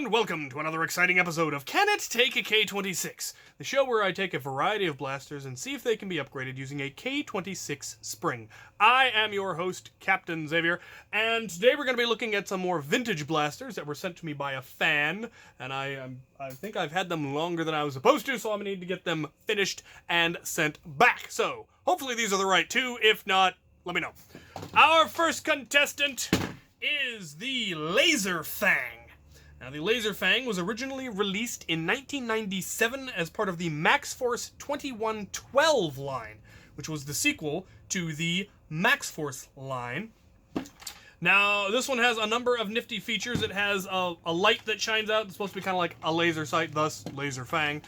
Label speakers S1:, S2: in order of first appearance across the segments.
S1: and welcome to another exciting episode of Can It Take a K26? The show where I take a variety of blasters and see if they can be upgraded using a K26 spring. I am your host, Captain Xavier, and today we're going to be looking at some more vintage blasters that were sent to me by a fan, and I think I've had them longer than I was supposed to, so I'm going to need to get them finished and sent back. So, hopefully these are the right two. If not, let me know. Our first contestant is the Laser Fang. Now, the Laser Fang was originally released in 1997 as part of the Max Force 2112 line, which was the sequel to the Max Force line. Now, this one has a number of nifty features. It has a light that shines out. It's supposed to be kind of like a laser sight, thus Laser Fang.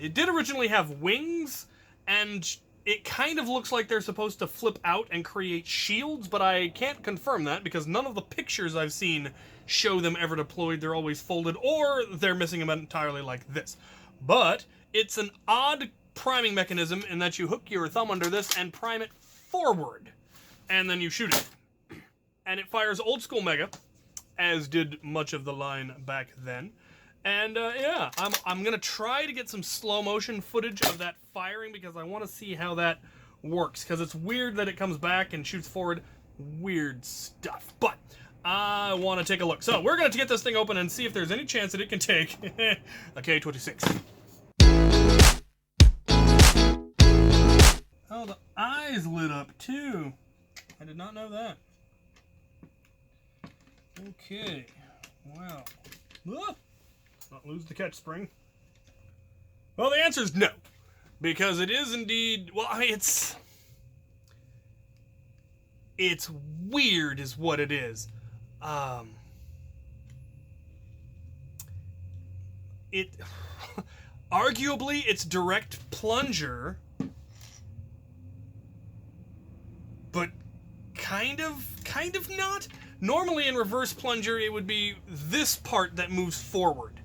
S1: It did originally have wings, and it kind of looks like they're supposed to flip out and create shields, but I can't confirm that because none of the pictures I've seen show them ever deployed. They're always folded, or they're missing them entirely like this. But it's an odd priming mechanism in that you hook your thumb under this and prime it forward, and then you shoot it. And it fires old school mega, as did much of the line back then. And yeah, I'm gonna try to get some slow motion footage of that firing because I want to see how that works, because it's weird that it comes back and shoots forward. Weird stuff, but I want to take a look. So we're going to get this thing open and see if there's any chance that it can take a K26. Oh, the eyes lit up too. I did not know that. Okay. Wow. Ah, not lose the catch spring. Well, the answer is no. Because it is indeed, well, I mean, it's weird is what it is. Arguably, it's direct plunger, but kind of not. Normally in reverse plunger, it would be this part that moves forward,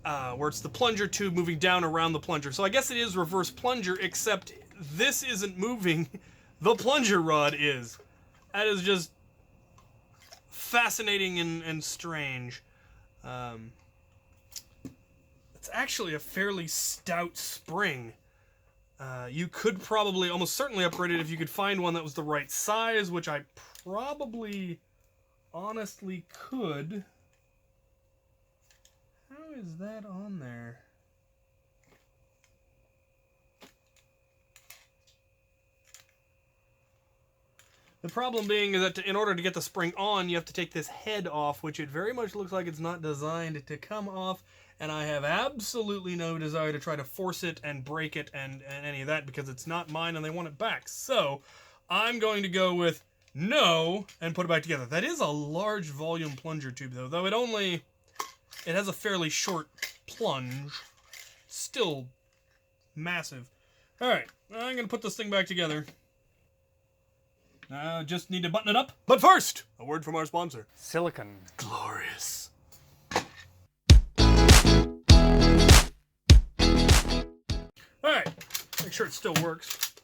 S1: where it's the plunger tube moving down around the plunger. So I guess it is reverse plunger, except this isn't moving, the plunger rod is. That is just fascinating and strange. It's actually a fairly stout spring. You could probably, almost certainly upgrade it if you could find one that was the right size, which I probably honestly could. How is that on there? The problem being is that in order to get the spring on, you have to take this head off, which it very much looks like it's not designed to come off, and I have absolutely no desire to try to force it and break it and any of that because it's not mine and they want it back. So I'm going to go with no and put it back together. That is a large volume plunger tube though it has a fairly short plunge. Still massive. Alright, I'm going to put this thing back together. Just need to button it up. But first, a word from our sponsor.
S2: Silicon.
S1: Glorious. Alright, make sure it still works.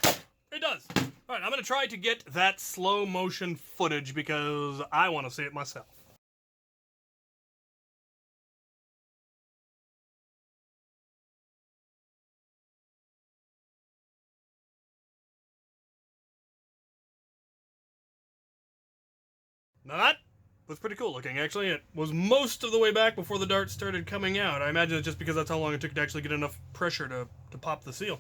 S1: It does. Alright, I'm going to try to get that slow motion footage because I want to see it myself. Now that was pretty cool looking, actually. It was most of the way back before the dart started coming out. I imagine it's just because that's how long it took to actually get enough pressure to pop the seal.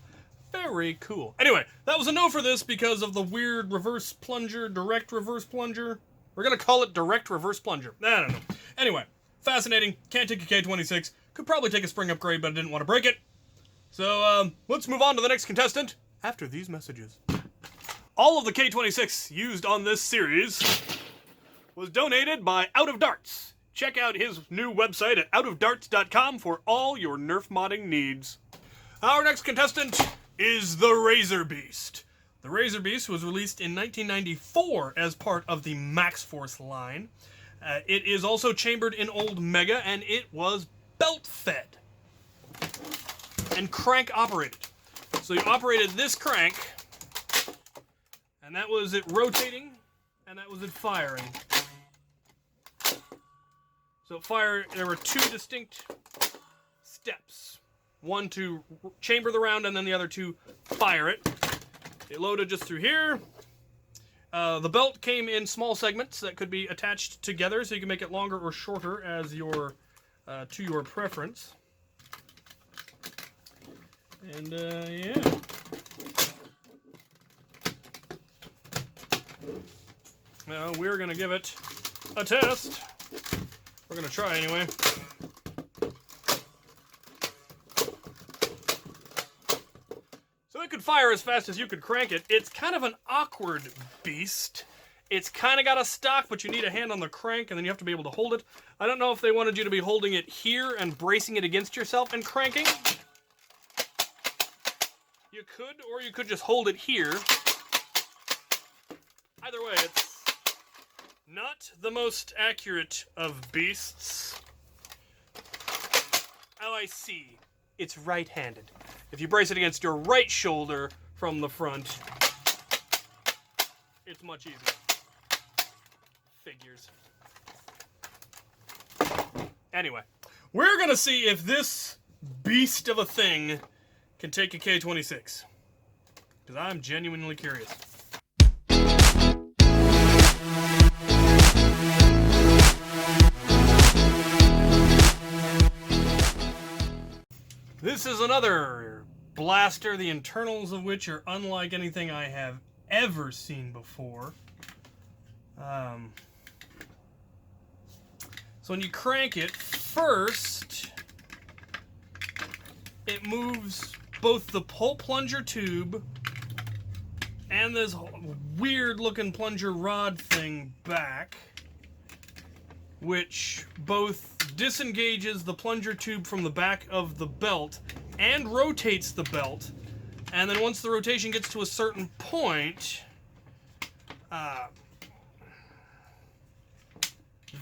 S1: Very cool. Anyway, that was a no for this because of the weird reverse plunger, direct reverse plunger. We're going to call it direct reverse plunger. I don't know. Anyway, fascinating. Can't take a K26. Could probably take a spring upgrade, but I didn't want to break it. So, let's move on to the next contestant after these messages. All of the K26 used on this series was donated by Out of Darts. Check out his new website at outofdarts.com for all your Nerf modding needs. Our next contestant is the Razorbeast. The Razorbeast was released in 1994 as part of the Max Force line. It is also chambered in old Mega, and it was belt-fed and crank-operated. So you operated this crank, and that was it rotating, and that was it firing. So there were two distinct steps. One to chamber the round, and then the other to fire it. It loaded just through here. The belt came in small segments that could be attached together, so you can make it longer or shorter as to your preference. And yeah. Now we're gonna give it a test. We're gonna try anyway. So it could fire as fast as you could crank it. It's kind of an awkward beast. It's kind of got a stock, but you need a hand on the crank, and then you have to be able to hold it. I don't know if they wanted you to be holding it here and bracing it against yourself and cranking. You could, or you could just hold it here. Either way, it's not the most accurate of beasts. Oh, I see. It's right-handed. If you brace it against your right shoulder from the front, it's much easier. Figures. Anyway, we're gonna see if this beast of a thing can take a K26. Because I'm genuinely curious. This is another blaster, the internals of which are unlike anything I have ever seen before. So when you crank it, first, it moves both the plunger tube and this weird looking plunger rod thing back, which both disengages the plunger tube from the back of the belt and rotates the belt. And then once the rotation gets to a certain point,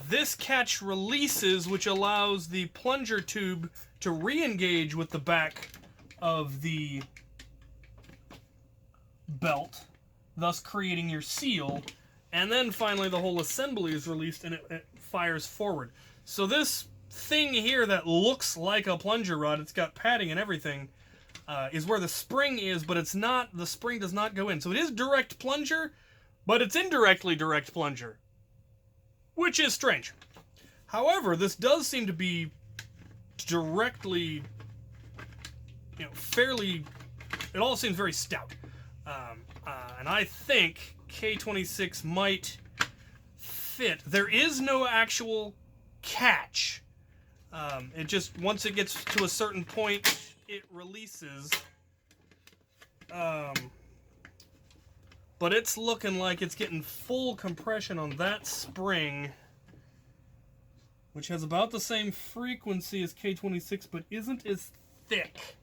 S1: this catch releases, which allows the plunger tube to re-engage with the back of the belt, thus creating your seal. And then finally the whole assembly is released and it fires forward. So this thing here that looks like a plunger rod, it's got padding and everything, is where the spring is, but it's not, the spring does not go in. So it is direct plunger, but it's indirectly direct plunger, which is strange. However, this does seem to be directly, fairly, it all seems very stout. And I think K26 might fit. There is no actual catch. It just, once it gets to a certain point, it releases. But it's looking like it's getting full compression on that spring, which has about the same frequency as K26, but isn't as thick.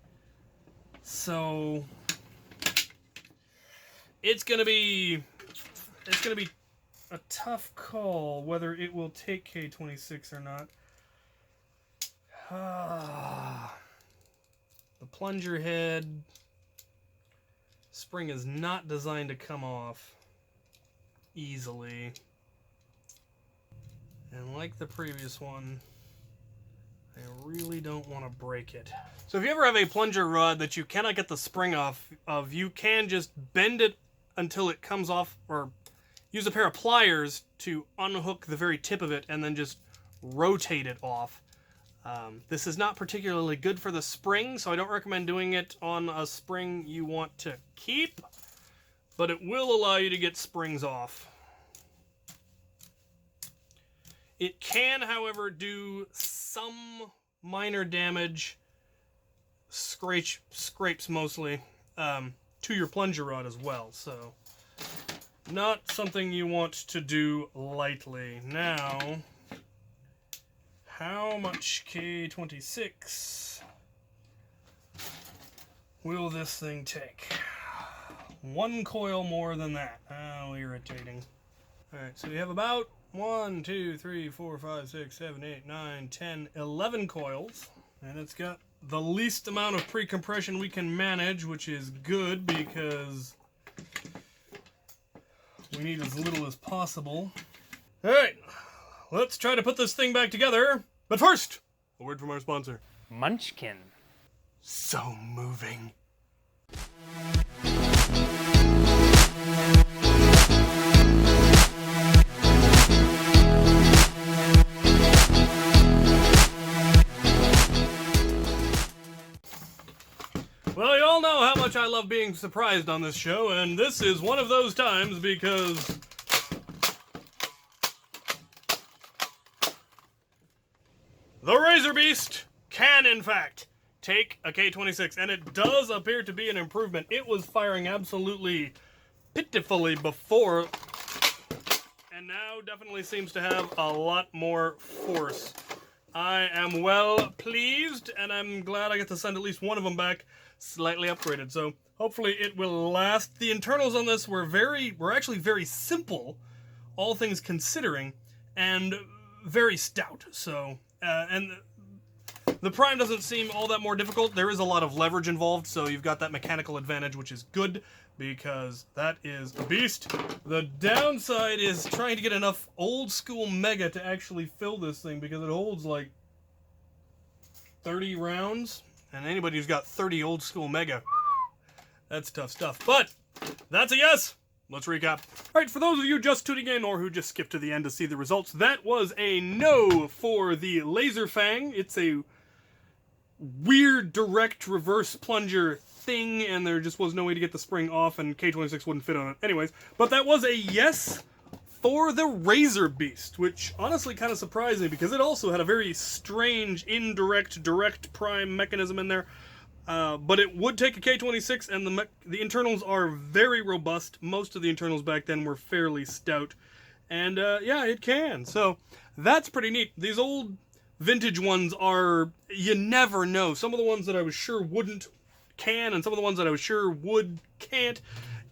S1: So it's gonna be a tough call whether it will take K26 or not. The plunger head spring is not designed to come off easily. And like the previous one, I really don't want to break it. So if you ever have a plunger rod that you cannot get the spring off of, you can just bend it until it comes off, or use a pair of pliers to unhook the very tip of it and then just rotate it off. This is not particularly good for the spring, so I don't recommend doing it on a spring you want to keep, but it will allow you to get springs off. It can, however, do some minor damage, scrapes mostly, to your plunger rod as well, so not something you want to do lightly. Now, how much K26 will this thing take? One coil more than that. How irritating. Alright, so we have about 1, 2, 3, 4, 5, 6, 7, 8, 9, 10, 11 coils. And it's got the least amount of pre-compression we can manage, which is good because we need as little as possible. Alright, let's try to put this thing back together. But first, a word from our sponsor.
S2: Munchkin.
S1: So moving. Well, you all know how much I love being surprised on this show, and this is one of those times because the Razorbeast can, in fact, take a K26, and it does appear to be an improvement. It was firing absolutely pitifully before, and now definitely seems to have a lot more force. I am well pleased, and I'm glad I get to send at least one of them back slightly upgraded, so hopefully it will last. The internals on this were actually very simple, all things considering, and very stout, so, and the prime doesn't seem all that more difficult. There is a lot of leverage involved, so you've got that mechanical advantage, which is good, because that is a beast. The downside is trying to get enough old school mega to actually fill this thing, because it holds like 30 rounds, and anybody who's got 30 old school mega, that's tough stuff. But that's a yes. Let's recap. Alright, for those of you just tuning in or who just skipped to the end to see the results, that was a no for the Laser Fang. It's a weird direct reverse plunger thing, and there just was no way to get the spring off, and K26 wouldn't fit on it. Anyways, but that was a yes for the Razorbeast, which honestly kind of surprised me because it also had a very strange indirect direct prime mechanism in there. But it would take a K26, and the internals are very robust. Most of the internals back then were fairly stout, and yeah, it can. So that's pretty neat. These old vintage ones are, you never know. Some of the ones that I was sure wouldn't can, and some of the ones that I was sure would can't.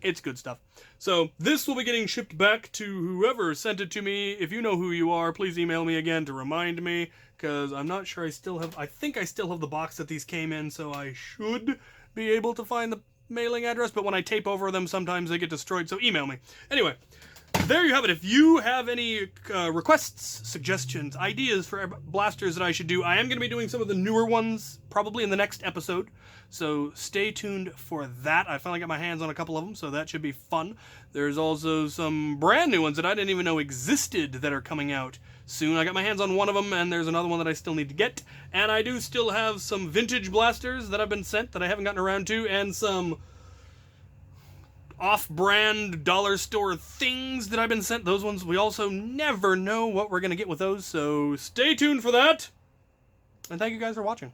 S1: It's good stuff. So this will be getting shipped back to whoever sent it to me. If you know who you are, please email me again to remind me, because I'm not sure I think I still have the box that these came in, so I should be able to find the mailing address, but when I tape over them, sometimes they get destroyed, so email me. Anyway, there you have it. If you have any requests, suggestions, ideas for blasters that I should do, I am going to be doing some of the newer ones probably in the next episode, so stay tuned for that. I finally got my hands on a couple of them, so that should be fun. There's also some brand new ones that I didn't even know existed that are coming out soon. I got my hands on one of them, and there's another one that I still need to get, and I do still have some vintage blasters that I've been sent that I haven't gotten around to, and some off-brand dollar store things that I've been sent. Those ones, we also never know what we're going to get with those, so stay tuned for that. And thank you guys for watching.